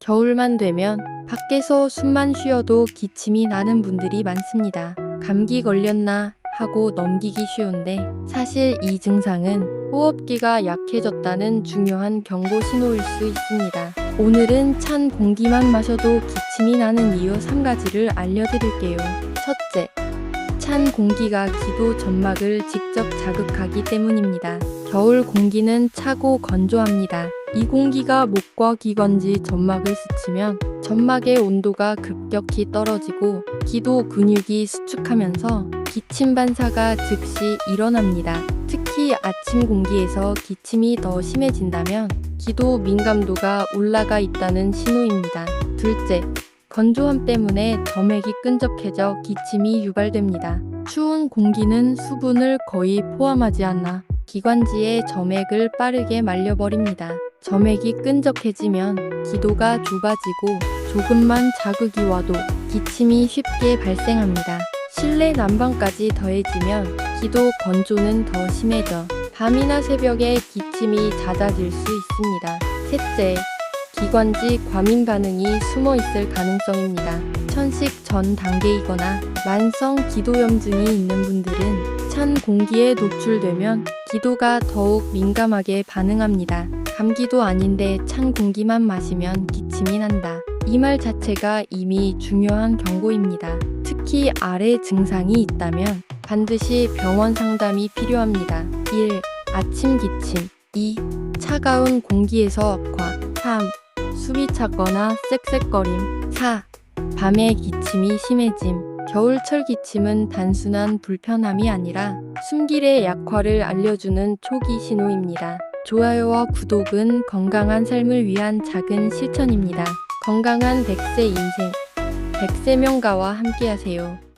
겨울만 되면 밖에서 숨만 쉬어도 기침이 나는 분들이 많습니다. 감기 걸렸나 하고 넘기기 쉬운데 사실 이 증상은 호흡기가 약해졌다는 중요한 경고 신호일 수 있습니다. 오늘은 찬 공기만 마셔도 기침이 나는 이유 3가지를 알려드릴게요. 첫째, 찬 공기가 기도 점막을 직접 자극하기 때문입니다. 겨울 공기는 차고 건조합니다. 이 공기가 목과 기관지 점막을 스치면 점막의 온도가 급격히 떨어지고 기도 근육이 수축하면서 기침 반사가 즉시 일어납니다. 특히 아침 공기에서 기침이 더 심해진다면 기도 민감도가 올라가 있다는 신호입니다. 둘째, 건조함 때문에 점액이 끈적해져 기침이 유발됩니다. 추운 공기는 수분을 거의 포함하지 않아 기관지의 점액을 빠르게 말려버립니다. 점액이 끈적해지면 기도가 좁아지고 조금만 자극이 와도 기침이 쉽게 발생합니다. 실내 난방까지 더해지면 기도 건조는 더 심해져 밤이나 새벽에 기침이 잦아질 수 있습니다. 셋째, 기관지 과민 반응이 숨어 있을 가능성입니다. 천식 전 단계이거나 만성 기도염증이 있는 분들은 찬 공기에 노출되면 기도가 더욱 민감하게 반응합니다. 감기도 아닌데 찬 공기만 마시면 기침이 난다. 이 말 자체가 이미 중요한 경고입니다. 특히 아래 증상이 있다면 반드시 병원 상담이 필요합니다. 1. 아침 기침. 2. 차가운 공기에서 과. 3. 숨이 차거나 쌕쌕거림. 4. 밤에 기침이 심해짐. 겨울철 기침은 단순한 불편함이 아니라 숨길의 약화를 알려주는 초기 신호입니다. 좋아요와 구독은 건강한 삶을 위한 작은 실천입니다. 건강한 100세 인생, 100세 명가와 함께하세요.